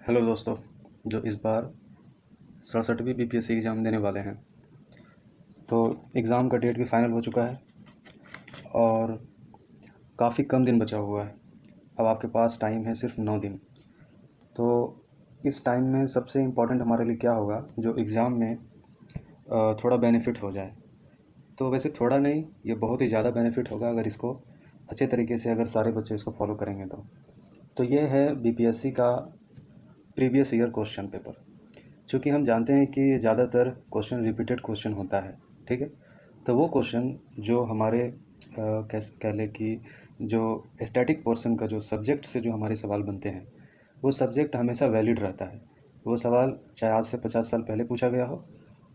Hello दोस्तों, जो इस बार 67वीं बीपीएससी एग्ज़ाम देने वाले हैं, तो एग्ज़ाम का डेट भी फाइनल हो चुका है और काफ़ी कम दिन बचा हुआ है। अब आपके पास टाइम है सिर्फ 9 दिन। तो इस टाइम में सबसे इम्पोर्टेंट हमारे लिए क्या होगा, जो एग्ज़ाम में थोड़ा बेनिफिट हो जाए। तो वैसे थोड़ा नहीं, ये बहुत ही ज़्यादा बेनिफिट होगा अगर इसको अच्छे तरीके से अगर सारे बच्चे इसको फॉलो करेंगे तो ये है बीपीएससी का प्रीवियस ईयर क्वेश्चन पेपर। चूँकि हम जानते हैं कि ज़्यादातर क्वेश्चन रिपीटेड क्वेश्चन होता है, ठीक है। तो वो क्वेश्चन जो हमारे कह लें कि जो स्टैटिक पोर्शन का जो सब्जेक्ट से जो हमारे सवाल बनते हैं, वो सब्जेक्ट हमेशा वैलिड रहता है। वो सवाल चाहे आज से 50 साल पहले पूछा गया हो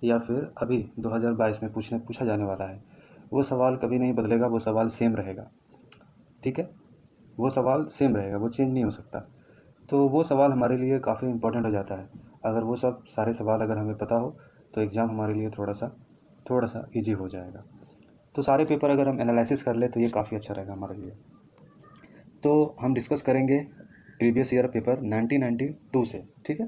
या फिर अभी 2022 में पूछा जाने वाला है, वो सवाल कभी नहीं बदलेगा, वो सवाल सेम रहेगा, ठीक है। वो सवाल सेम रहेगा, वो चेंज नहीं हो सकता। तो वो सवाल हमारे लिए काफ़ी इम्पोर्टेंट हो जाता है। अगर वो सब सारे सवाल अगर हमें पता हो तो एग्ज़ाम हमारे लिए थोड़ा सा ईजी हो जाएगा। तो सारे पेपर अगर हम एनालिसिस कर ले तो ये काफ़ी अच्छा रहेगा हमारे लिए। तो हम डिस्कस करेंगे प्रीवियस ईयर पेपर 1992 से, ठीक है।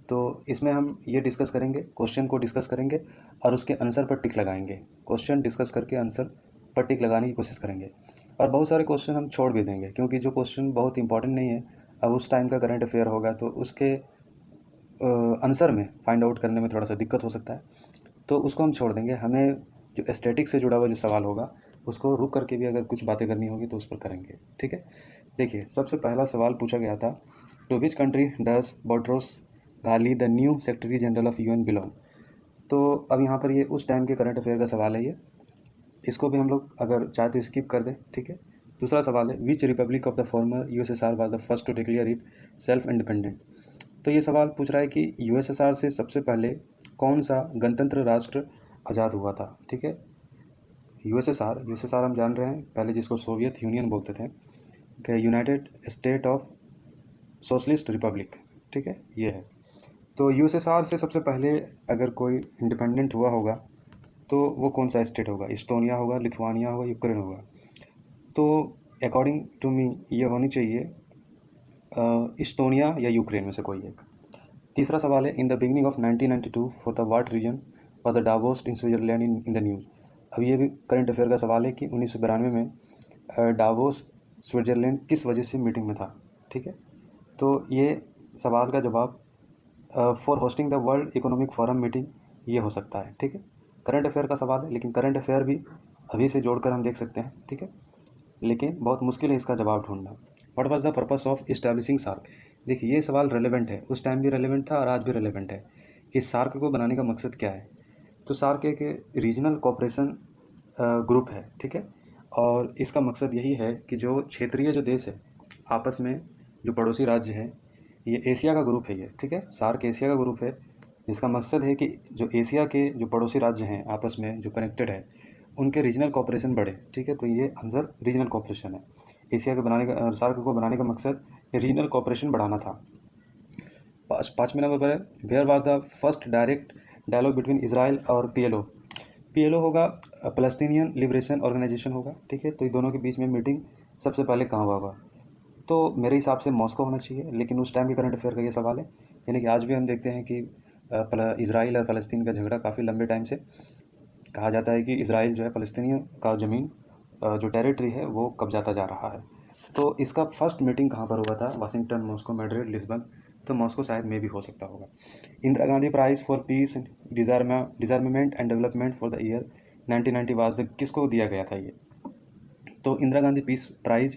तो इसमें हम ये डिस्कस करेंगे, क्वेश्चन को डिस्कस करेंगे और उसके आंसर पर टिक लगाएंगे। क्वेश्चन डिस्कस करके आंसर पर टिक लगाने की कोशिश करेंगे और बहुत सारे क्वेश्चन हम छोड़ भी देंगे, क्योंकि जो क्वेश्चन बहुत इंपॉर्टेंट नहीं है, अब उस टाइम का करंट अफेयर होगा तो उसके आंसर में फाइंड आउट करने में थोड़ा सा दिक्कत हो सकता है, तो उसको हम छोड़ देंगे। हमें जो एस्थेटिक से जुड़ा हुआ जो सवाल होगा उसको रुक करके भी अगर कुछ बातें करनी होगी तो उस पर करेंगे, ठीक है। देखिए, सबसे पहला सवाल पूछा गया था, to which country does Boutros Ghali the new Secretary General of UN belong. तो अब यहाँ पर ये उस टाइम के करंट अफेयर का सवाल है। ये इसको भी हम लोग अगर चाहे तो स्किप कर दें, ठीक है। दूसरा सवाल है, which Republic of the former USSR was the first to declare itself independent. तो ये सवाल पूछ रहा है कि यूएसएसआर से सबसे पहले कौन सा गणतंत्र राष्ट्र आज़ाद हुआ था, ठीक है। यूएसएसआर हम जान रहे हैं, पहले जिसको सोवियत यूनियन बोलते थे, कि United state of socialist Republic, ठीक है, ये है। तो यूएसएसआर से सबसे पहले अगर कोई इंडिपेंडेंट हुआ होगा तो वो कौन सा स्टेट होगा? इस्टोनिया होगा, लिथुआनिया होगा, यूक्रेन होगा। तो अकॉर्डिंग टू मी ये होनी चाहिए इस्टोनिया या यूक्रेन में से कोई एक। तीसरा सवाल है, in the beginning of 1992 for the what reason for the Davos in Switzerland in the news. अब ये भी करंट अफेयर का सवाल है कि 1992 में डावोस स्विट्जरलैंड किस वजह से मीटिंग में था, ठीक है। तो ये सवाल का जवाब for hosting the world economic forum meeting ये हो सकता है, ठीक है। करंट अफेयर का सवाल है, लेकिन करंट अफेयर भी अभी से जोड़कर हम देख सकते हैं, ठीक है, लेकिन बहुत मुश्किल है इसका जवाब ढूंढना। What was the purpose of establishing SAARC. देखिए, ये सवाल रेलेवेंट है, उस टाइम भी रेलेवेंट था और आज भी रेलेवेंट है कि सार्क को बनाने का मकसद क्या है। तो सार्क एक रीजनल कोऑपरेशन ग्रुप है, ठीक है, और इसका मकसद यही है कि जो क्षेत्रीय जो देश है आपस में, जो पड़ोसी राज्य हैं, ये एशिया का ग्रुप है ये, ठीक है। सार्क एशिया का ग्रुप है जिसका मकसद है कि जो एशिया के जो पड़ोसी राज्य हैं आपस में जो कनेक्टेड है, उनके रीजनल कोऑपरेशन बढ़े, ठीक है। तो ये आंसर रीजनल कोऑपरेशन है। एशिया के बनाने का, सार्क को बनाने का मकसद रीजनल कोऑपरेशन बढ़ाना था। पाँचवें नंबर पर है, where was the first direct dialogue between Israel और पीएलओ। पीएलओ होगा फ़लस्तीनियन लिबरेशन ऑर्गेनाइजेशन होगा, ठीक है। तो ये दोनों के बीच में मीटिंग सबसे पहले कहाँ हुआ होगा? तो मेरे हिसाब से मॉस्को होना चाहिए, लेकिन उस टाइम के करंट अफेयर का ये सवाल है। यानी कि आज भी हम देखते हैं कि इसराइल और फ़लस्तीन का झगड़ा काफ़ी लंबे टाइम से, कहा जाता है कि इसराइल जो है फ़लस्तीनियों का ज़मीन जो टेरिटरी है वो कब्जाता जा रहा है। तो इसका फर्स्ट मीटिंग कहाँ पर हुआ था? Washington, Moscow, Madrid, Lisbon. तो मॉस्को शायद में भी हो सकता होगा। Indira Gandhi prize for peace disarmament and development for the year 1990 was the, किसको दिया गया था ये? तो इंदिरा गांधी पीस प्राइज़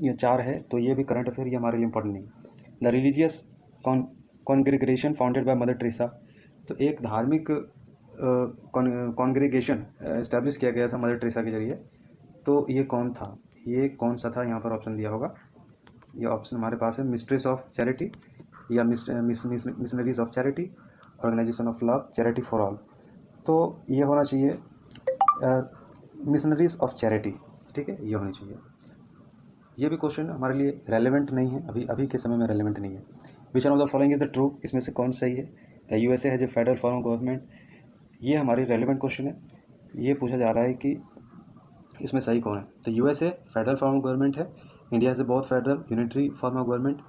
ये 4 है, तो ये भी करंट अफेयर, ये हमारे लिए इम्पोर्टेंट नहीं। The religious congregation founded by mother Teresa. तो एक धार्मिक कॉन्ग्रीगेशन इस्टेब्लिश किया गया था मदर टेरेसा के जरिए, तो ये कौन था? ये कौन सा था? यहाँ पर ऑप्शन दिया होगा, ये ऑप्शन हमारे पास है, मिस्ट्रेस ऑफ चैरिटी या missionaries of charity, organisation of love, charity for all. तो ये होना चाहिए मिशनरीज ऑफ चैरिटी, ठीक है, ये होनी चाहिए। ये भी क्वेश्चन हमारे लिए रेलेवेंट नहीं है, अभी के समय में रेलेवेंट नहीं है। Which one of the following is the true, इसमें से कौन सही है? The USA has a federal form of government. ये हमारी रेलेवेंट क्वेश्चन है। ये पूछा जा रहा है कि इसमें सही कौन है? तो USA federal form of government है, इंडिया से बहुत federal unitary form of government,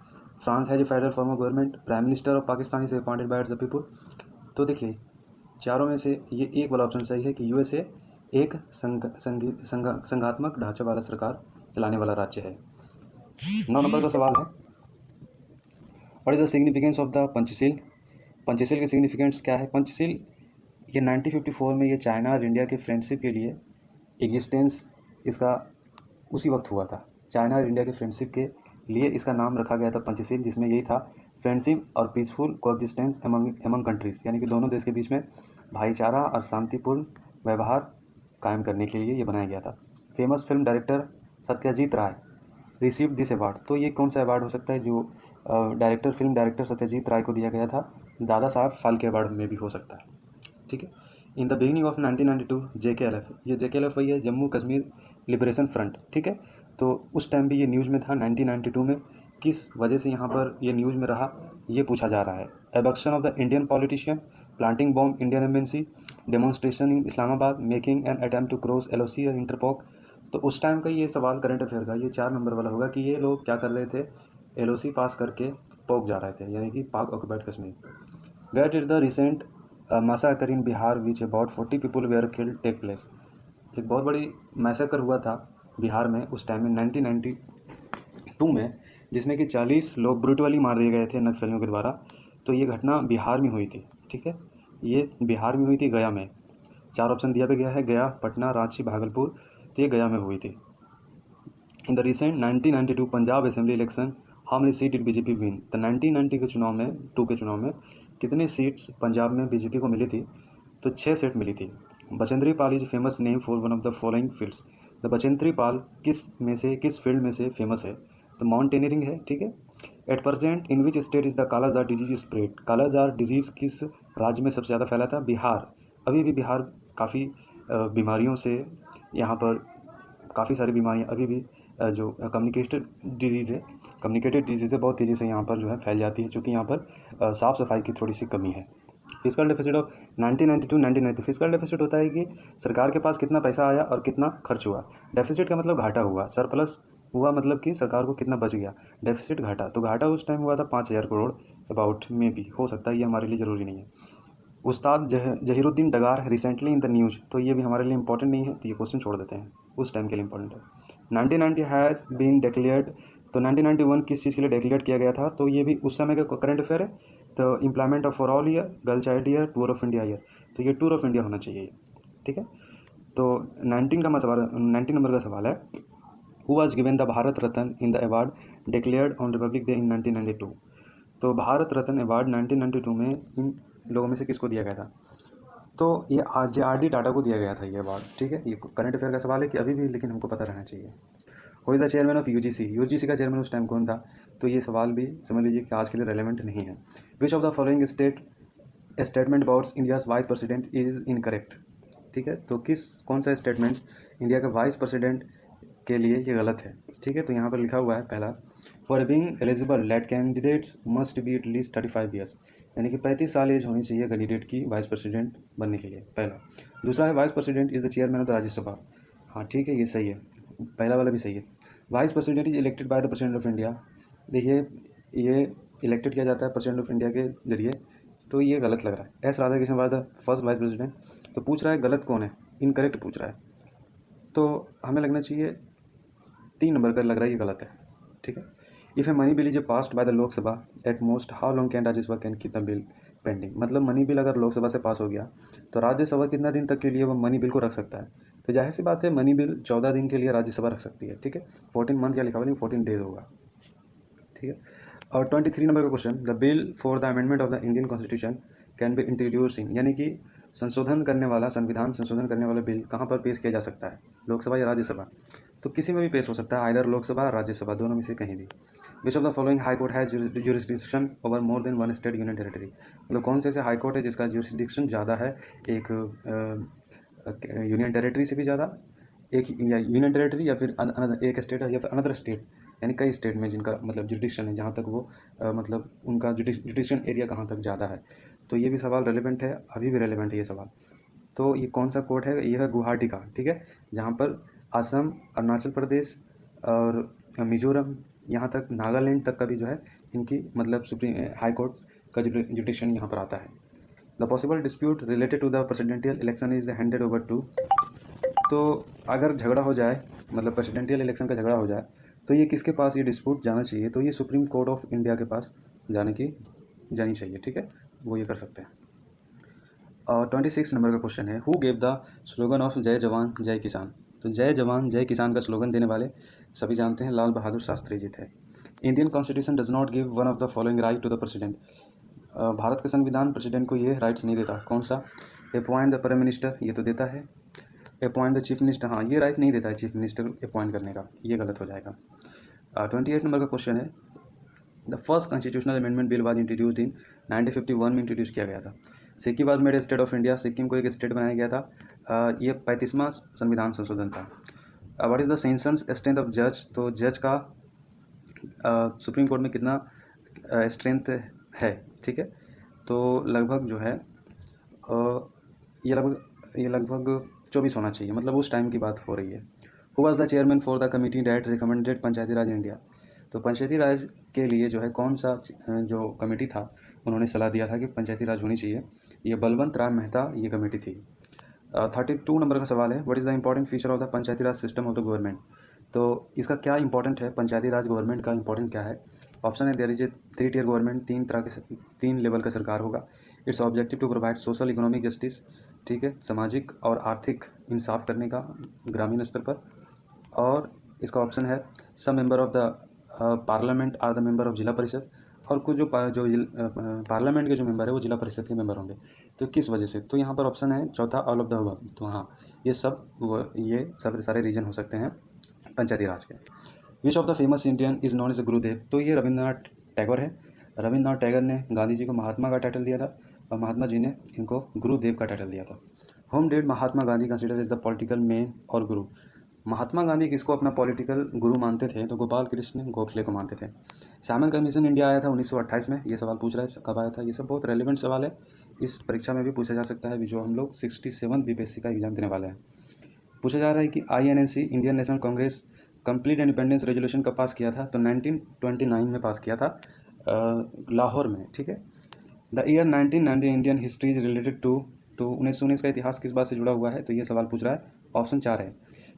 France has a federal form of government, prime minister of Pakistan is appointed by the people. तो देखिए चारों में से ये एक वाला ऑप्शन सही है कि यूएसए एक संघात्मक ढांचा वाला सरकार चलाने वाला राज्य है। 9 नंबर का सवाल है, what is the significance of the Panchsheel. Panchsheel का सिग्निफिकेंस क्या है। पंचशील ये 1954 में ये चाइना और इंडिया के फ्रेंडशिप के लिए एग्जिस्टेंस इसका उसी वक्त हुआ था। चाइना और इंडिया के फ्रेंडशिप के लिए इसका नाम रखा गया था पंचशील, जिसमें यही था फ्रेंडशिप और पीसफुल कोएग्जिस्टेंस एमंग कंट्रीज़, यानी कि दोनों देश के बीच में भाईचारा और शांतिपूर्ण व्यवहार कायम करने के लिए ये बनाया गया था। Famous film director Satyajit Ray received this award. तो ये कौन सा अवार्ड हो सकता है जो फिल्म डायरेक्टर सत्यजीत राय को दिया गया था। दादा साहब फाल्के अवार्ड में भी हो सकता है। ठीक है। In the beginning of 1992 JKLF, ये JKLF वही है, जम्मू कश्मीर लिबरेशन फ्रंट। ठीक है। तो उस टाइम भी ये न्यूज़ में था 1992 में। किस वजह से यहाँ पर ये न्यूज़ में रहा ये पूछा जा रहा है। Abduction of the Indian politician, planting bomb Indian embassy, demonstration in Islamabad, making an attempt to cross LOC और इंटरपॉक। तो उस टाइम का ये सवाल करंट अफेयर का ये 4 नंबर वाला होगा कि ये लोग क्या कर रहे थे, LOC पास करके पोक जा रहे थे, यानी कि Pak occupied Kashmir. Where did the recent massacre in Bihar which about 40 people were killed take place. एक बहुत बड़ी मैसाकर हुआ था बिहार में उस टाइम में 1992 में, जिसमें कि 40 लोग ब्रूटली मार दिए गए थे नक्सलियों के द्वारा। तो ये घटना बिहार में हुई थी। ठीक है। ये बिहार में हुई थी, गया में। 4 ऑप्शन दिया गया है, गया, पटना, रांची, भागलपुर। तो ये गया में हुई थी। In the recent 1992 Punjab assembly election how many seat did BJP win. तो 1990 के चुनाव में कितने सीट्स पंजाब में BJP को मिली थी। तो 6 सीट मिली थी। Bachendri Pal is famous name for one of the following fields. The Bachendri Pal किस फील्ड में से फेमस है। तो माउंटेनियरिंग है। ठीक है। At present in which state is the kala-azar disease spread. Kala-azar disease किस राज्य में सबसे ज़्यादा फैला था। बिहार। अभी भी बिहार काफ़ी बीमारियों से, यहाँ पर काफ़ी सारी बीमारियाँ अभी भी जो कम्युनिकेटेड डिजीज़ है बहुत तेज़ी से यहाँ पर जो है फैल जाती है, चूँकि यहाँ पर साफ़ सफाई की थोड़ी सी कमी है। Physical deficit of 1992 physical deficit होता है कि सरकार के पास कितना पैसा आया और कितना खर्च हुआ। डेफिसिट का मतलब घाटा हुआ, सरप्लस हुआ मतलब कि सरकार को कितना बच गया। डेफिसिट घाटा, तो घाटा उस टाइम हुआ था 5,000 करोड़ अबाउट में भी हो सकता है, ये हमारे लिए ज़रूरी नहीं है। Ustad Zahiruddin Dagar recently in the news. तो ये भी हमारे लिए इंपॉर्टेंट नहीं है, तो ये क्वेश्चन छोड़ देते हैं, उस टाइम के लिए इंपॉर्टेंट है। 1990 हैज़ बीन डिक्लेयर्ड। तो 1991 किस चीज़ के लिए डिक्लेयर किया गया था। तो ये भी उस समय का करंट अफेयर है। तो employment of for all year, girl child year, tour of India year. तो ये टूर ऑफ इंडिया होना चाहिए। ठीक है। तो 19 नंबर का सवाल है, who was given the Bharat Ratna in the award declared on Republic day in 1992। तो भारत रत्न अवार्ड 1992 में इन लोगों में से किसको दिया गया था। तो ये RD टाटा को दिया गया था ये अवार्ड। ठीक है। ये करंट अफेयर का सवाल है कि अभी भी, लेकिन हमको पता रहना चाहिए। Who is the chairman of UGC का चेयरमैन उस टाइम कौन था। तो ये सवाल भी समझ लीजिए कि आज के लिए रेलेवेंट नहीं है। Which of the following statement about India's vice president is incorrect. ठीक है। तो कौन सा स्टेटमेंट इंडिया का वाइस प्रेसिडेंट के लिए ये गलत है। ठीक है। तो यहाँ पर लिखा हुआ है पहला, for being eligible let candidates must be at least 35 years, यानी कि 35 साल एज होनी चाहिए कैंडिडेट की वाइस प्रेसिडेंट बनने के लिए, पहला। दूसरा है vice president is the chairman of the Rajya Sabha. हाँ ठीक है, ये सही है, पहला वाला भी सही है। Vice president is elected by the president of India. देखिए ये इलेक्टेड किया जाता है प्रेसिडेंट ऑफ इंडिया के जरिए, तो ये गलत लग रहा है। S Radhakrishnan was the first vice president. तो पूछ रहा है गलत कौन है, इनकरेक्ट पूछ रहा है, तो हमें लगना चाहिए 3 नंबर का लग रहा है ये गलत है। ठीक है। If a money bill is passed by the Lok Sabha at most how long can Rajya Sabha can keep the bill pending. मतलब मनी बिल अगर लोकसभा से पास हो गया तो राज्यसभा कितना दिन तक के लिए वो मनी बिल को रख सकता है। तो जाहिर सी बात है मनी बिल 14 दिन के लिए राज्यसभा रख सकती है। ठीक है। 14 मंथ या लिखा हुआ नहीं, 14 डेज होगा। ठीक है। और 23 नंबर का question, the bill for the amendment of the Indian constitution can be introduce इन, यानी कि संविधान संशोधन करने वाला बिल कहाँ पर पेश किया जा सकता है, लोकसभा या राज्यसभा। तो किसी में भी पेश हो सकता है, आइदर लोकसभा राज्यसभा, दोनों में से कहीं भी। विच of the following high court has jurisdiction over more than one state union territory. मतलब कौन से ऐसे हाई कोर्ट है जिसका जुरिस्डिक्शन ज़्यादा है एक यूनियन टेरिटरी से भी ज़्यादा, एक या यूनियन टेरिटरी या फिर एक स्टेट है या फिर अनदर स्टेट, यानी कई स्टेट में जिनका मतलब जुडिक्शन है, जहाँ तक वो मतलब उनका जुडिक्शन एरिया कहाँ तक ज़्यादा है। तो ये भी सवाल रेलिवेंट है, अभी भी रेलिवेंट है ये सवाल। तो ये कौन सा कोर्ट है, ये है गुवाहाटी का। ठीक है। जहाँ पर असम, अरुणाचल प्रदेश और मिजोरम, यहाँ तक नागालैंड तक का भी जो है इनकी मतलब सुप्रीम हाई कोर्ट का जुडिशन यहाँ पर आता है। The possible dispute related to the presidential election is handed over to. तो अगर झगड़ा हो जाए, मतलब प्रेसिडेंशियल इलेक्शन का झगड़ा हो जाए, तो ये किसके पास ये डिस्प्यूट जाना चाहिए? तो ये सुप्रीम कोर्ट ऑफ इंडिया के पास जानी चाहिए, ठीक है, वो ये कर सकते हैं। और 26 नंबर का क्वेश्चन है, who gave the slogan of जय जवान जय किसान? तो जय जवान जय किसान का स्लोगन देने वाले सभी जानते हैं, लाल बहादुर शास्त्री जी थे। Indian constitution does not give one of the following right to the president. Bharat का संविधान प्रेसिडेंट को ये राइट्स नहीं देता। कौन सा? अपॉइंट द प्राइम मिनिस्टर, ये तो देता है। अपॉइंट द चीफ मिनिस्टर, हाँ, ये राइट नहीं देता है चीफ मिनिस्टर अपॉइंट करने का, ये गलत हो जाएगा। 28 नंबर का क्वेश्चन है, the first constitutional amendment bill was introduced in 1951 में इंट्रोड्यूस किया गया था। Sikkim was made a state of India, Sikkim को एक स्टेट बनाया गया था। ये 35वां संविधान संशोधन था। What is the census strength of जज? तो जज का सुप्रीम कोर्ट में कितना स्ट्रेंथ है, ठीक है, तो लगभग जो है ये लगभग 24 होना चाहिए, मतलब उस टाइम की बात हो रही है। Who was the chairman for the committee that recommended Panchayati Raj India? तो पंचायती राज के लिए जो है कौन सा जो कमेटी था, उन्होंने सलाह दिया था कि पंचायती राज होनी चाहिए, ये बलवंत राय मेहता ये कमेटी थी। 32 नंबर का सवाल है, what is the important feature of the Panchayati Raj system of the government? तो इसका क्या इंपॉर्टेंट है, पंचायती राज गवर्नमेंट का इंपॉर्टेंट क्या है? ऑप्शन है, there is a 3 tier government, 3 level का सरकार होगा। Its objective to provide social economic justice, ठीक है, सामाजिक और आर्थिक इंसाफ करने का ग्रामीण स्तर पर। और इसका ऑप्शन है, some member of the parliament or the member of zila parishad, और कुछ जो पार्लियामेंट के जो मेंबर है वो जिला परिषद के मेंबर होंगे। तो किस वजह से? तो यहाँ पर ऑप्शन है चौथा, ऑल ऑफ द अबव। तो हाँ, ये सब सारे रीजन हो सकते हैं पंचायती राज के। Which of the famous Indian is known as a Gurudev? तो ये रविंद्रनाथ टैगोर है। रविंद्रनाथ टैगोर ने गांधी जी को महात्मा का टाइटल दिया था, और महात्मा जी ने इनको गुरुदेव का टाइटल दिया था। Whom did Mahatma Gandhi consider as the political men और गुरु? महात्मा गांधी किसको अपना पॉलिटिकल गुरु मानते थे? तो गोपाल कृष्ण गोखले को मानते थे। साइमन कमीशन इंडिया आया था 1928 में, ये सवाल पूछ रहा है कब आया था। ये सब बहुत रेलिवेंट सवाल है, इस परीक्षा में भी पूछा जा सकता है, जो हम लोग 67 बीपीएससी का एग्जाम देने वाले हैं। पूछा जा रहा है कि INC Indian national Congress complete independence resolution कब पास किया था? तो 1929 में पास किया था, लाहौर में, ठीक है। The year 1990 Indian history is related to? तो 1919 का इतिहास किस बात से जुड़ा हुआ है? तो ये सवाल पूछ रहा है। ऑप्शन 4 है,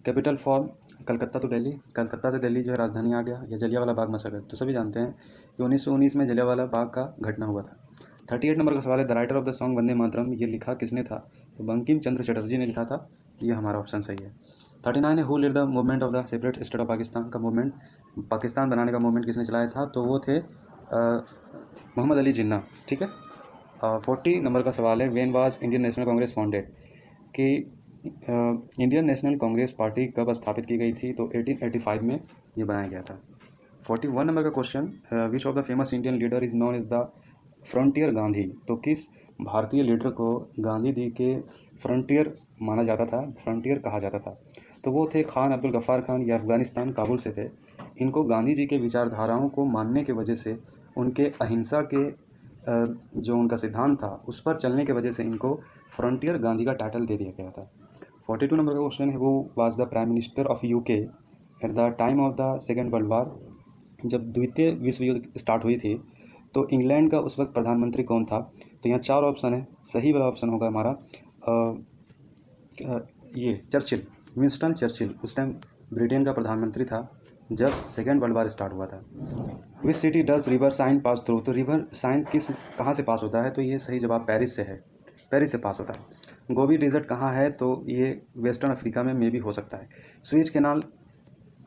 capital from Calcutta to Delhi, Calcutta से दिल्ली जो है राजधानी आ गया, या जलियांवाला बाग मसकर। तो सभी जानते हैं कि 1919 में जलियांवाला बाग का घटना हुआ था। 38 नंबर का सवाल है, the writer of the song Vande Mataram, ये लिखा किसने था? तो बंकिम चंद्र चटर्जी ने लिखा था, ये हमारा ऑप्शन सही है। 39 है, who lead the movement of the separate state of Pakistan? का मूवमेंट, पाकिस्तान बनाने का मूवमेंट किसने चलाया था? तो वो थे मोहम्मद अली जिन्ना, ठीक है। 40 नंबर का सवाल है, when was Indian national Congress founded? कि इंडियन नेशनल कांग्रेस पार्टी कब स्थापित की गई थी? तो 1885 में ये बनाया गया था। 41 नंबर का question, which of the famous Indian leader is known as the frontier Gandhi? तो किस भारतीय लीडर को गांधी जी के फ्रंटियर माना जाता था, फ्रंटियर कहा जाता था? तो वो थे खान अब्दुल गफ्फार खान, ये अफ़गानिस्तान काबुल से थे। इनको गांधी जी के विचारधाराओं को मानने की वजह से, उनके अहिंसा के जो उनका सिद्धांत था उस पर चलने की वजह से इनको फ्रंटियर गांधी का टाइटल दे दिया गया था। 42 नंबर का क्वेश्चन है, वो was the prime minister of UK at the time of the second world war? जब द्वितीय विश्व युद्ध स्टार्ट हुई थी तो इंग्लैंड का उस वक्त प्रधानमंत्री कौन था? तो यहाँ 4 ऑप्शन है, सही वाला ऑप्शन होगा हमारा ये चर्चिल, विंस्टन चर्चिल उस टाइम ब्रिटेन का प्रधानमंत्री था जब सेकेंड वर्ल्ड वार स्टार्ट हुआ था। Which city does river Seine pass through? तो रिवर साइन कहाँ से पास होता है? तो ये सही जवाब पेरिस से है, पेरिस से पास होता है। गोबी डिजर्ट कहाँ है? तो ये वेस्टर्न अफ्रीका में भी हो सकता है। स्वेज कैनाल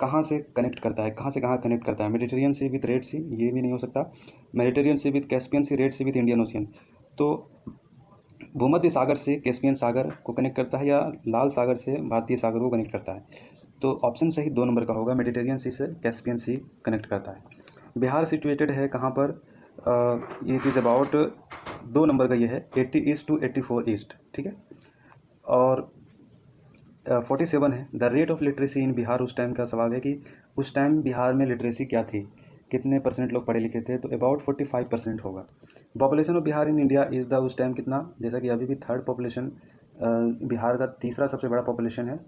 कहाँ से कनेक्ट करता है, कहाँ से कहाँ कनेक्ट करता है? Mediterranean Sea with Red Sea, ये भी नहीं हो सकता। Mediterranean Sea with Caspian Sea, Red Sea with Indian Ocean. तो भूमध्य सागर से कैस्पियन सागर को कनेक्ट करता है, या लाल सागर से भारतीय सागर को कनेक्ट करता है? तो ऑप्शन सही 2 नंबर का होगा, मेडिटेरियन सी से कैस्पियन सी कनेक्ट करता है। बिहार सिचुएटेड है कहाँ पर? इट इज़ अबाउट 2 नंबर का ये है, 80 ईस्ट टू 84 ईस्ट, ठीक है। और 47 है, द रेट ऑफ लिटरेसी इन बिहार? उस टाइम का सवाल है कि उस टाइम बिहार में लिटरेसी क्या थी, कितने % लोग पढ़े लिखे थे? तो अबाउट 45% होगा। Population of Bihar in India is the उस टाइम कितना? जैसा कि अभी भी थर्ड पॉपुलेशन बिहार का तीसरा सबसे बड़ा पॉपुलेशन है,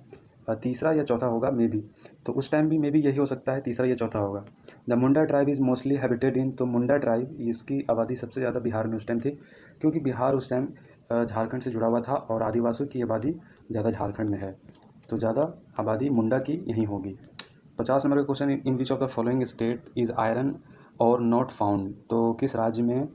तीसरा या चौथा होगा मे बी, तो उस टाइम भी मे बी यही हो सकता है, तीसरा या चौथा होगा। The Munda tribe is mostly habited in, तो मुंडा ट्राइब इसकी आबादी सबसे ज़्यादा बिहार में उस टाइम थी, क्योंकि बिहार उस टाइम झारखंड से जुड़ा हुआ था और आदिवासियों की आबादी ज़्यादा झारखंड में है, तो ज़्यादा आबादी मुंडा की यहीं होगी। 50 नंबर का question, in which of the following state is iron और नॉट फाउंड, तो किस राज्य में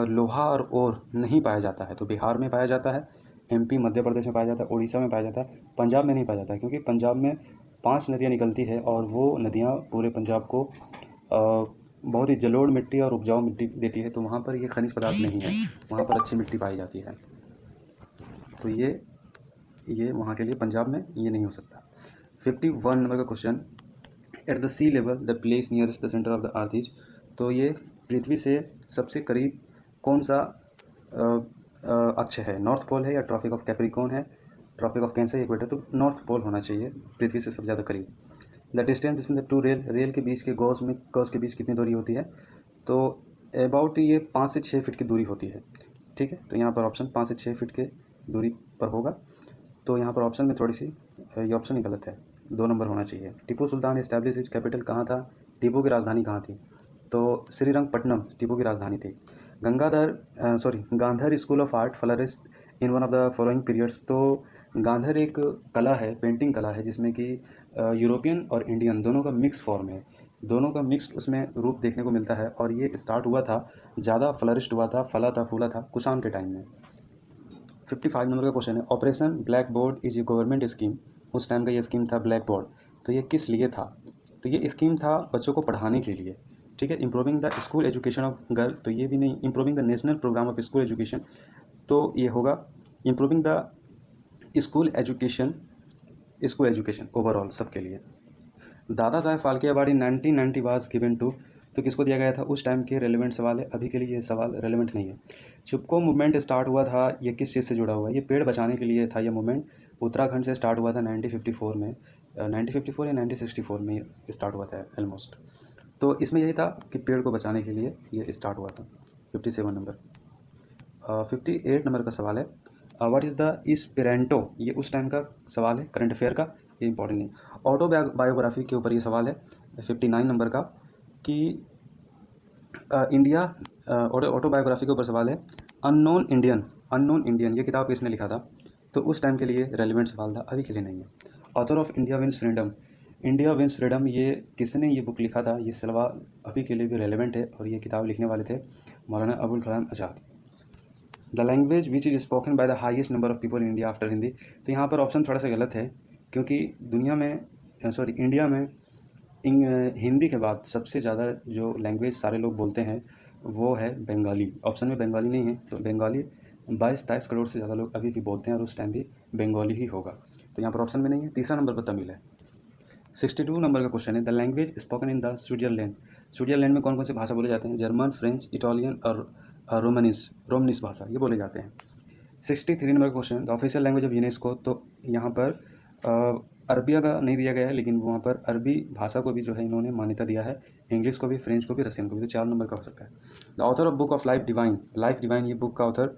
लोहा और ओर नहीं पाया जाता है, तो बिहार में पाया जाता है, एमपी मध्य प्रदेश में पाया जाता है, उड़ीसा में पाया जाता है, पंजाब में नहीं पाया जाता है, क्योंकि पंजाब में 5 नदियाँ निकलती है और वो नदियाँ पूरे पंजाब को बहुत ही जलोढ़ मिट्टी और उपजाऊ मिट्टी देती है, तो वहाँ पर ये खनिज पदार्थ नहीं है, वहाँ पर अच्छी मिट्टी पाई जाती है, तो ये वहाँ के लिए पंजाब में ये नहीं हो सकता। 51 नंबर का question, at the sea level the place nearest the centre of the earth is, तो ये पृथ्वी से सबसे करीब कौन सा अक्ष है, नॉर्थ पोल है या ट्रॉपिक ऑफ कैप्रिकॉर्न है, ट्रॉपिक ऑफ कैंसर इक्वेटर, तो नॉर्थ पोल होना चाहिए पृथ्वी से सबसे ज़्यादा करीब। The distance between the two rail के बीच के गॉस के बीच कितनी दूरी होती है, तो अबाउट ये 5 से 6 फीट की दूरी होती है, ठीक है, तो यहाँ पर ऑप्शन 5 से 6 फीट के दूरी पर होगा, तो यहाँ पर ऑप्शन में थोड़ी सी ये ऑप्शन ही गलत है, 2 नंबर होना चाहिए। Tipu Sultan establish is capital कहाँ था, टीपू की राजधानी कहाँ थी, तो श्रीरंगपट्टनम टीपू की राजधानी थी। Gandhar school of art flourished in one of the following periods, तो गांधर एक कला है, पेंटिंग कला है, जिसमें कि यूरोपियन और इंडियन दोनों का मिक्स फॉर्म है, दोनों का मिक्स्ड उसमें रूप देखने को मिलता है, और ये स्टार्ट हुआ था, ज़्यादा फ्लरिश्ड हुआ था, फला था, फूला था कुषाण के टाइम में। 55 नंबर का क्वेश्चन है, operation black board is a government scheme, उस टाइम का ये स्कीम था ब्लैक बोर्ड, तो ये किस लिए था, तो ये स्कीम था बच्चों को पढ़ाने के लिए, ठीक है, improving the school education of girl, तो ये भी नहीं, improving the national programme of school education, तो ये होगा improving the school education overall सबके लिए। Dada Saheb Phalke award in 1990 was given to, तो किसको दिया गया था, उस टाइम के रेलेवेंट सवाल है, अभी के लिए ये सवाल रेलेवेंट नहीं है। चिपको मूवमेंट स्टार्ट हुआ था, ये किस चीज़ से जुड़ा हुआ है, ये पेड़ बचाने के लिए था, ये मूवमेंट उत्तराखंड से स्टार्ट हुआ था 1954 में, 1954 या 1964 में स्टार्ट हुआ था ऑलमोस्ट, तो इसमें यही था कि पेड़ को बचाने के लिए ये स्टार्ट हुआ था। 57 नंबर। 58 नंबर का सवाल है, व्हाट इज़ द इस्पेरेंटो, ये उस टाइम का सवाल है, करंट अफेयर का, ये इंपॉर्टेंट नहीं। ऑटो बायोग्राफी के ऊपर ये सवाल है 59 नंबर का, कि इंडिया ऑटोबायोग्राफी के ऊपर सवाल है, अननोन इंडियन ये किताब किसने लिखा था, तो उस टाइम के लिए रेलिवेंट सवाल था, अभी के लिए नहीं है। Author of India wins freedom ये किसने ये बुक लिखा था, ये सवाल अभी के लिए भी रेलिवेंट है, और ये किताब लिखने वाले थे Maulana Abul Kalam Azad. The language which is spoken by the highest number of people in India after Hindi, तो यहाँ पर ऑप्शन थोड़ा सा गलत है, क्योंकि इंडिया में हिंदी के बाद सबसे ज़्यादा जो लैंग्वेज सारे लोग बोलते हैं वो है बंगाली, ऑप्शन में बंगाली नहीं है, तो बंगाली 22-23 करोड़ से ज़्यादा लोग अभी भी बोलते हैं, और उस टाइम भी बंगाली ही होगा, तो यहाँ पर ऑप्शन में नहीं है। तीसरा नंबर पर तमिल है। 62 नंबर का क्वेश्चन है, the language spoken in the Switzerland में कौन कौन से भाषा बोले जाते हैं, जर्मन, फ्रेंच, इटालियन और रोमनिस भाषा ये बोले जाते हैं। 63 नंबर का question, the official language of UNESCO, तो यहाँ पर अरबिया का नहीं दिया गया है, लेकिन वहाँ पर अरबी भाषा को भी जो है इन्होंने मान्यता दिया है, इंग्लिश को भी, फ्रेंच को भी, रशियन को भी, तो 4 नंबर का हो सकता है। The author of book of life divine ये बुक का ऑथर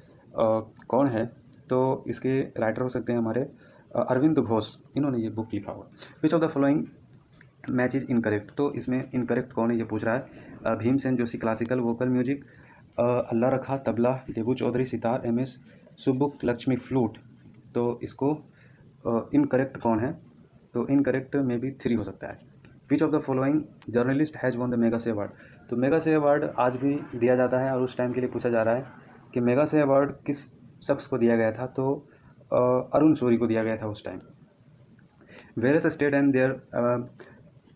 कौन है, तो इसके राइटर हो सकते हैं हमारे अरविंद घोष, इन्होंने ये बुक लिखा हुआ। Which of the following match is incorrect, तो इसमें इनकरेक्ट कौन है ये पूछ रहा है। Bhimsen Joshi classical vocal music, Allah Rakha tabla, Debu Chaudhuri sitar, MS Subbulakshmi flute, तो इसको इनकरेक्ट कौन है, तो इनकरेक्ट में भी 3 हो सकता है। Which of the following journalist has won the Magsaysay award, तो मेगासे अवार्ड आज भी दिया जाता है, और उस टाइम के लिए पूछा जा रहा है कि मेगासे अवार्ड किस शख्स को दिया गया था, तो अरुण शौरी को दिया गया था उस time. Various state and their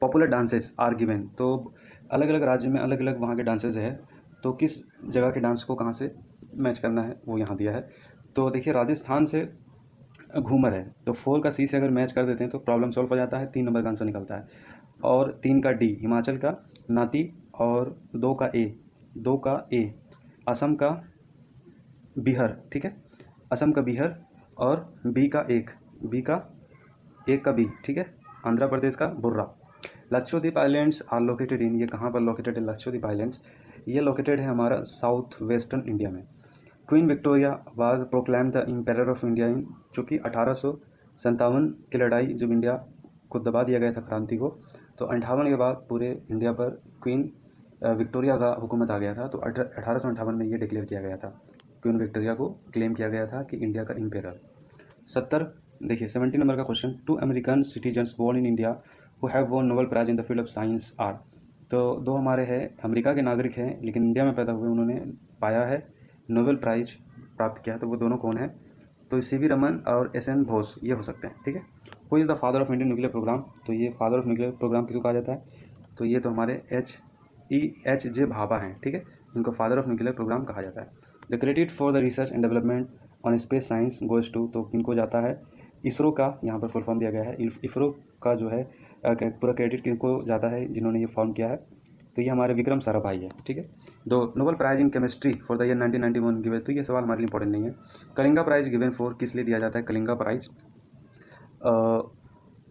popular dances are given, तो अलग अलग राज्य में अलग अलग वहाँ के डांसेस है, तो किस जगह के डांस को कहाँ से मैच करना है वो यहाँ दिया है। तो देखिए राजस्थान से घूमर है, तो 4 का C से अगर मैच कर देते हैं तो प्रॉब्लम सॉल्व हो जाता है, 3 नंबर का आंसर निकलता है। और 3 का D हिमाचल का नाती, और 2 का A असम का बिहर, ठीक है, असम का बिहर, और B का एक का B, ठीक है, आंध्र प्रदेश का बुर्रा। Lakshadweep islands are located in, ये कहाँ पर लोकेटेड है लक्षद्वीप आइलैंड्स, ये लोकेटेड है हमारा साउथ वेस्टर्न इंडिया में। Queen Victoria was proclaim the empire of India in, चूँकि 1857 की लड़ाई जब इंडिया को दबा दिया गया था क्रांति को, तो 58 के बाद पूरे इंडिया पर क्वीन विक्टोरिया का हुकूमत आ गया था। तो 1858 में ये डिक्लेयर किया गया था, क्वीन विक्टोरिया को क्लेम किया गया था कि इंडिया का इम्पेरर। 70 देखिए 70 नंबर का question, 2 American citizens born in India who have won Nobel prize in the field of science are. तो 2 हमारे हैं अमेरिका के नागरिक हैं लेकिन इंडिया में पैदा हुए, उन्होंने पाया है नोबेल प्राइज प्राप्त किया। तो वो दोनों कौन है? तो सी वी रमन और एस एन बोस ये हो सकते हैं। ठीक है। Who is the father of Indian nuclear programme. तो ये फादर ऑफ न्यूक्लियर प्रोग्राम किसको कहा जाता है? तो ये तो हमारे एच जे भाभा हैं। ठीक है, इनको फादर ऑफ न्यूक्लियर प्रोग्राम कहा जाता है। The credit for the research and development on space science goes to, तो किनको जाता है? इसरो का यहाँ पर फुल फॉर्म दिया गया है। इसरो का जो है पूरा क्रेडिट किनको जाता है जिन्होंने ये फॉर्म किया है? तो ये हमारे विक्रम साराभाई है। ठीक है। दो Nobel prize in chemistry for the year 1991 given. तो ये सवाल हमारे लिए इंपॉर्टेंट नहीं है। कलिंगा प्राइज गिवन फॉर, किस लिए दिया जाता है कलिंगा प्राइज?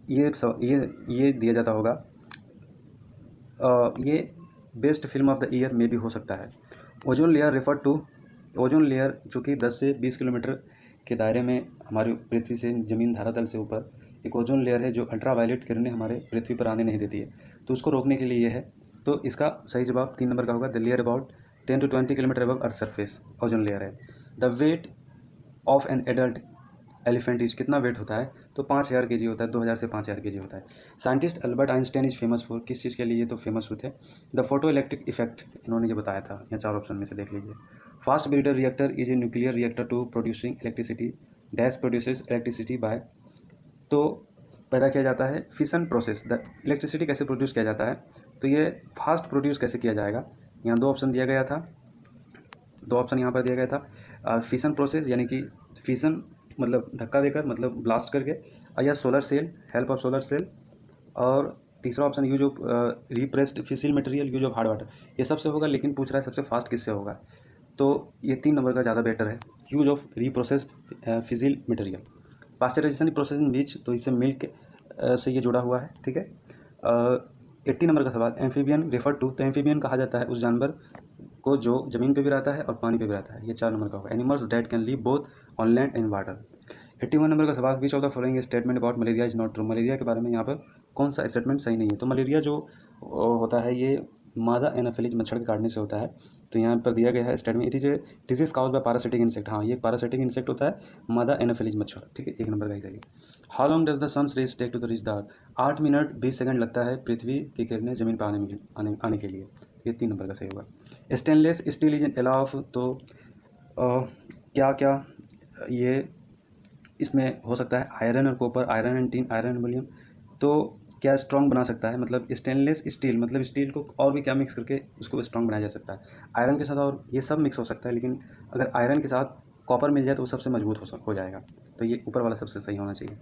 ये दिया जाता होगा, ये best film of the year में भी हो सकता है। Ozone layer refer to, ozone layer जो कि 10 से 20 किलोमीटर के दायरे में हमारी पृथ्वी से, जमीन धरातल से ऊपर एक ओजोन लेयर है जो अल्ट्रावायलेट किरणें हमारे पृथ्वी पर आने नहीं देती है, तो उसको रोकने के लिए ये है। तो इसका सही जवाब 3 नंबर का होगा, the layer about 10 to 20 kilometre above earth surface ozone layer है। The weight of an adult elephant is, कितना वेट होता है? तो 5000 kg होता है, 2000 से 5000 kg होता है। Scientist Albert Einstein is famous for, किस चीज़ के लिए तो फेमस हुए थे? द फोटो इलेक्ट्रिक इफेक्ट, इन्होंने ये बताया था। यहाँ 4 ऑप्शन में से देख लीजिए। Fast breeder reactor is a nuclear reactor to producing electricity, dash produces electricity by. तो पैदा किया जाता है फिशन प्रोसेस। द इलेक्ट्रिसिटी कैसे प्रोड्यूस किया जाता है? तो ये फास्ट प्रोड्यूस कैसे किया जाएगा? यहाँ 2 ऑप्शन दिया गया था, 2 ऑप्शन यहाँ पर दिया गया था। फिशन प्रोसेस यानी कि फिशन मतलब धक्का देकर, मतलब ब्लास्ट करके, या solar cell, help of solar cell, और तीसरा option use of reprocessed fissile material, use of hard water. ये सबसे होगा, लेकिन पूछ रहा है सबसे फास्ट किससे होगा? तो ये 3 नंबर का ज़्यादा बेटर है, use of reprocessed fissile material. Pasteurisation process in बीच, तो इससे मिल्क से ये जुड़ा हुआ है। ठीक है। 80 नंबर का सवाल, एम्फीबियन रेफर टू, तो एम्फीबियन कहा जाता है उस जानवर को जो ज़मीन पे भी रहता है और पानी पे भी रहता है। ये 4 नंबर का होगा, animals that can live both on land and water. 81 number का सवाल, विच of the following statement about malaria is not true. Malaria के बारे में यहाँ पर कौन सा स्टेटमेंट सही नहीं है? तो मलेरिया जो होता है ये मादा एनाफिलीज मच्छर के काटने से होता है। तो यहाँ पर दिया गया है statement, it is a disease caused bye parasitic insect. हाँ, ये पैरासिटिक इंसेक्ट होता है, मादा एनाफिलीज मच्छर। ठीक है, 1 नंबर का ही सही। How long does the sun's rays take to the reach the earth. 8 minute 20 second लगता है पृथ्वी की किरणें जमीन पर आने के लिए। ये 3 नंबर का सही होगा। Stainless steel is an alloy of, तो क्या क्या ये इसमें हो सकता है? आयरन और copper, iron and tin, iron aluminium. तो क्या स्ट्रॉन्ग बना सकता है? मतलब स्टेनलेस स्टील, मतलब स्टील को और भी क्या मिक्स करके उसको स्ट्रॉन्ग बनाया जा सकता है? आयरन के साथ और ये सब मिक्स हो सकता है, लेकिन अगर आयरन के साथ कॉपर मिल जाए तो वो सबसे मजबूत हो जाएगा। तो ये ऊपर वाला सबसे सही होना चाहिए।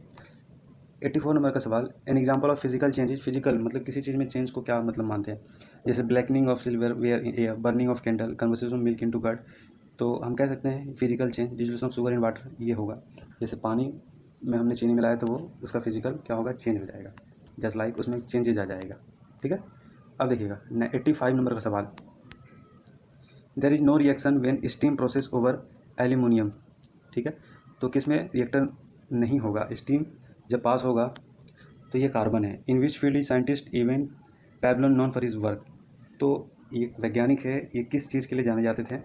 84 नंबर का सवाल, an example of physical changes. Physical मतलब किसी चीज़ में चेंज को क्या मतलब मानते हैं? जैसे blackening of silverware air, burning of candle, conversation of milk into curd. तो हम कह सकते हैं physical change, dissolution of sugar in water, ये होगा। जैसे पानी में हमने चीनी मिलाया तो वो उसका फिजिकल क्या होगा? चेंज हो जाएगा, जस्ट लाइक उसमें चेंजेज आ जाएगा। ठीक है। अब देखिएगा 85 नंबर का सवाल, there is no reaction when steam process over aluminium. ठीक है, तो किस में रिएक्टर नहीं होगा? स्टीम जब पास होगा तो ये कार्बन है। In which field is scientist even Pavlov known for his work. तो ये वैज्ञानिक है, ये किस चीज़ के लिए जाने जाते थे?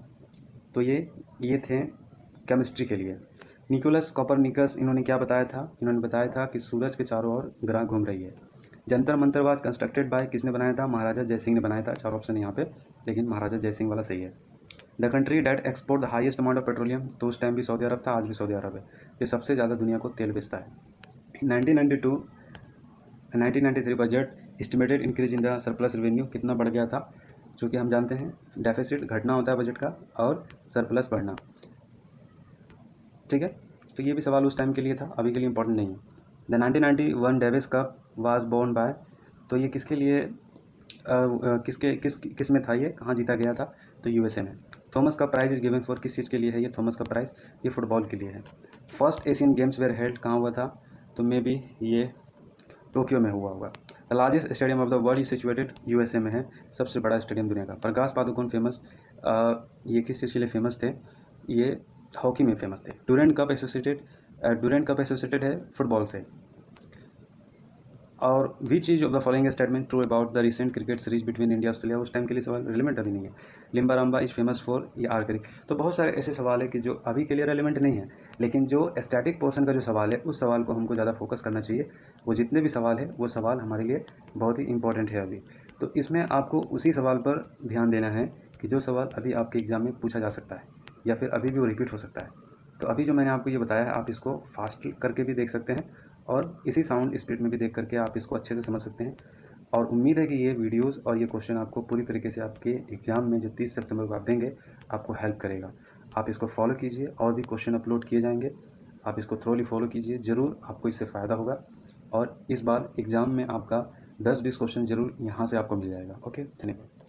तो ये थे केमिस्ट्री के लिए। निकोलस कॉपरनिकस, इन्होंने क्या बताया था? इन्होंने बताया था कि सूरज के चारों ओर ग्रह घूम रही है। जंतर मंतरवाद कंस्ट्रक्टेड बाय, किसने बनाया था? महाराजा जयसिंह ने बनाया था। 4 ऑप्शन यहाँ पे, लेकिन महाराजा जयसिंह वाला सही है। The country that export the highest amount of petroleum, तो उस टाइम भी सऊदी अरब था, आज भी सऊदी अरब है। ये सबसे ज़्यादा दुनिया को तेल बेचता है। 1993 budget estimated increase in the surplus revenue, कितना बढ़ गया था? चूँकि हम जानते हैं डेफिसिट घटना होता है बजट का और सरप्लस बढ़ना। ठीक है, तो ये भी सवाल उस टाइम के लिए था, अभी के लिए इंपॉर्टेंट नहीं है। The 1991 Davis Cup was born by, तो ये किसके लिए किस में था? ये कहाँ जीता गया था? तो यूएसए में। थॉमस का प्राइज इज गिवन फॉर, किस चीज़ के लिए है ये थॉमस का प्राइज? ये फुटबॉल के लिए है। First Asian games where held, कहाँ हुआ था? तो मे बी ये टोक्यो में हुआ होगा। The largest stadium of the world is situated, USA में है, सबसे बड़ा स्टेडियम दुनिया का। प्रकाश पादुकोण फेमस, ये किस चीज़ के लिए फेमस थे? ये हॉकी में फेमस थे। डूरेंट कप एसोसिएटेड है फुटबॉल से। और which is of the following statement true about the recent cricket series between India Australia, उस टाइम के लिए सवाल रिलेवेंट अभी नहीं है। लिम्बाराम्बा इज फेमस फॉर ये आर्करी। तो बहुत सारे ऐसे सवाल है कि जो अभी के लिए रेलिवेंट नहीं है, लेकिन जो स्टैटिक पोर्शन का जो सवाल है उस सवाल को हमको ज़्यादा फोकस करना चाहिए। वो जितने भी सवाल है वो सवाल हमारे लिए बहुत ही इंपॉर्टेंट है अभी। तो इसमें आपको उसी सवाल पर ध्यान देना है कि जो सवाल अभी आपके एग्ज़ाम में पूछा जा सकता है या फिर अभी भी वो रिपीट हो सकता है। तो अभी जो मैंने आपको ये बताया है, आप इसको फास्ट करके भी देख सकते हैं और इसी साउंड स्पीड में भी देख करके आप इसको अच्छे से समझ सकते हैं। और उम्मीद है कि ये वीडियोस और ये क्वेश्चन आपको पूरी तरीके से आपके एग्ज़ाम में जो 30 सितंबर को आप देंगे आपको हेल्प करेगा। आप इसको फॉलो कीजिए, और भी क्वेश्चन अपलोड किए जाएंगे, आप इसको थ्रोली फॉलो कीजिए, ज़रूर आपको इससे फ़ायदा होगा। और इस बार एग्ज़ाम में आपका 10-20 क्वेश्चन ज़रूर यहाँ से आपको मिल जाएगा। ओके, धन्यवाद।